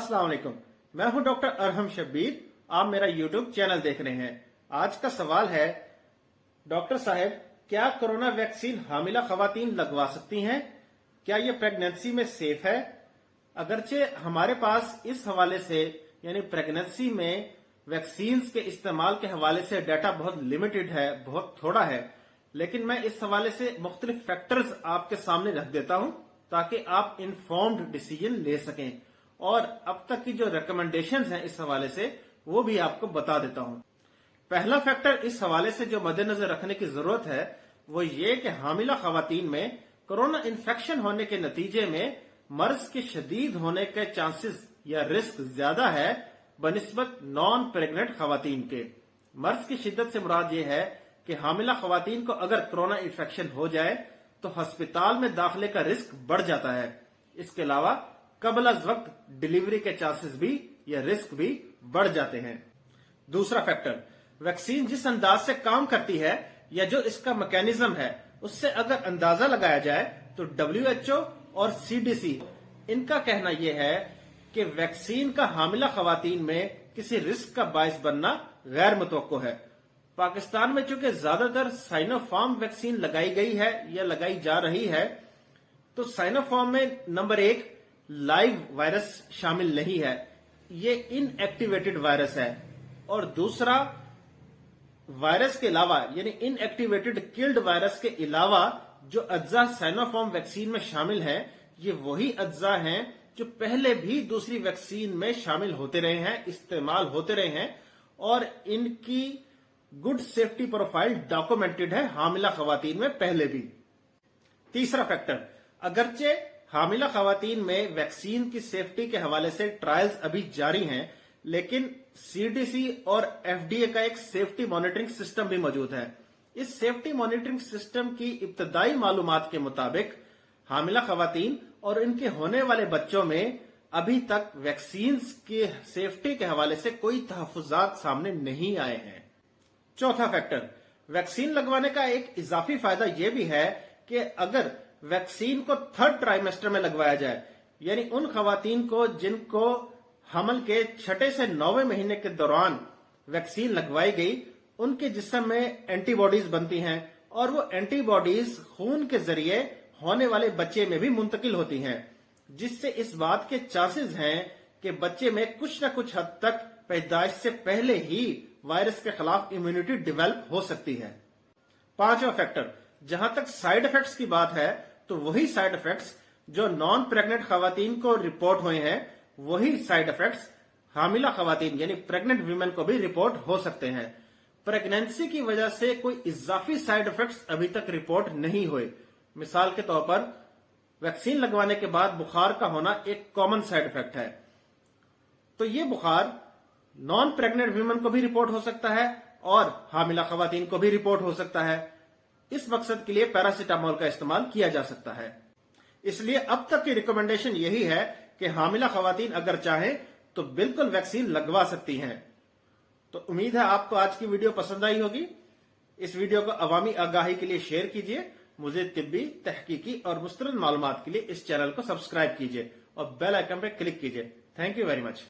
अस्सलाम वालेकुम। मैं हूं डॉक्टर अरहम शब्बीर। आप मेरा यूट्यूब चैनल देख रहे हैं। आज का सवाल है, डॉक्टर साहब क्या कोरोना वैक्सीन हामिला खवातीन लगवा सकती हैं? क्या ये प्रेगनेंसी में सेफ है? अगरचे हमारे पास इस हवाले से यानी प्रेगनेंसी में वैक्सीन के इस्तेमाल के हवाले से डाटा बहुत लिमिटेड है, बहुत थोड़ा है, लेकिन मैं इस हवाले से मुख्तलिफ फैक्टर्स आपके सामने रख देता हूं ताकि आप इन्फॉर्म्ड डिसीजन ले सकें, और अब तक की जो रिकमेंडेशंस हैं इस हवाले से वो भी आपको बता देता हूं। पहला फैक्टर इस हवाले से जो मद्देनजर रखने की जरूरत है वो ये कि हामिला खवातीन में कोरोना इन्फेक्शन होने के नतीजे में मर्ज के शदीद होने के चांसेस या रिस्क ज्यादा है बनिस्बत नॉन प्रेग्नेंट खवातीन के। मर्ज की शिद्दत से मुराद ये है कि हामिला खवातीन को अगर कोरोना इन्फेक्शन हो जाए तो अस्पताल में दाखिले का रिस्क बढ़ जाता है। इसके अलावा कबल अज वक्त डिलीवरी के चांसेस भी या रिस्क भी बढ़ जाते हैं। दूसरा फैक्टर, वैक्सीन जिस अंदाज से काम करती है या जो इसका मैकेनिज्म है उससे अगर अंदाजा लगाया जाए तो WHO और CDC इनका कहना यह है कि वैक्सीन का हामिला खवातीन में किसी रिस्क का बायस बनना गैर मुतवक्को है। पाकिस्तान में चूंकि ज्यादातर साइनोफार्म वैक्सीन लगाई गई है या लगाई जा रही है, तो साइनोफार्म में नंबर 1 लाइव वायरस शामिल नहीं है, ये इनएक्टिवेटेड वायरस है, और दूसरा वायरस के अलावा यानी इनएक्टिवेटेड किल्ड वायरस के अलावा जो अज्जा साइनोफार्म वैक्सीन में शामिल हैं ये वही अज्जा हैं जो पहले भी दूसरी वैक्सीन में शामिल होते रहे हैं, इस्तेमाल होते रहे हैं, और इनकी गुड सेफ्टी प्रोफाइल डॉक्यूमेंटेड है हामिला खवातीन में पहले भी। तीसरा फैक्टर, अगरचे हामिला खवातीन में वैक्सीन की सेफ्टी के हवाले से ट्रायल्स अभी जारी हैं, लेकिन CDC और FDA का एक सेफ्टी मॉनिटरिंग सिस्टम भी मौजूद है। इस सेफ्टी मॉनिटरिंग सिस्टम की इब्तदाई मालूमात के मुताबिक हामिला खवातीन और इनके होने वाले बच्चों में अभी तक वैक्सीन के सेफ्टी के हवाले से कोई तहफुजात सामने नहीं आए हैं। चौथा फैक्टर, वैक्सीन लगवाने का एक इजाफी फायदा यह भी है कि अगर वैक्सीन को 3rd ट्राइमेस्टर में लगवाया जाए, यानी उन खवातीन को जिनको हमल के 6 से 9वें महीने के दौरान वैक्सीन लगवाई गई, उनके जिस्म में एंटीबॉडीज बनती हैं और वो एंटीबॉडीज खून के जरिए होने वाले बच्चे में भी मुंतकिल होती हैं, जिससे इस बात के चांसेस हैं कि बच्चे में कुछ न कुछ हद तक पैदाइश से पहले ही वायरस के खिलाफ इम्यूनिटी डेवलप हो सकती है। पांचवा फैक्टर, जहां तक साइड इफेक्ट्स की बात है तो वही साइड इफेक्ट्स जो नॉन प्रेग्नेंट खवातीन को रिपोर्ट हुए हैं वही साइड इफेक्ट्स हामिला खवातीन यानी प्रेग्नेंट वीमेन को भी रिपोर्ट हो सकते हैं। प्रेगनेंसी की वजह से कोई इजाफी साइड इफेक्ट्स अभी तक रिपोर्ट नहीं हुए। मिसाल के तौर पर वैक्सीन लगवाने के बाद बुखार का होना एक कॉमन साइड इफेक्ट है, तो ये बुखार नॉन प्रेग्नेंट वीमेन को भी रिपोर्ट हो सकता है और हामिला खवातीन को भी रिपोर्ट हो सकता है। इस मकसद के लिए पैरासीटामोल का इस्तेमाल किया जा सकता है। इसलिए अब तक की रिकमेंडेशन यही है कि हामिला खवातीन अगर चाहें तो बिल्कुल वैक्सीन लगवा सकती हैं। तो उम्मीद है आपको आज की वीडियो पसंद आई होगी। इस वीडियो को अवामी आगाही के लिए शेयर कीजिए। मुझे तिब्बी, तहकीकी और मुस्तरद मालूमात के लिए इस चैनल को सब्सक्राइब कीजिए और बेल आइकन पर क्लिक कीजिए। Thank you very much.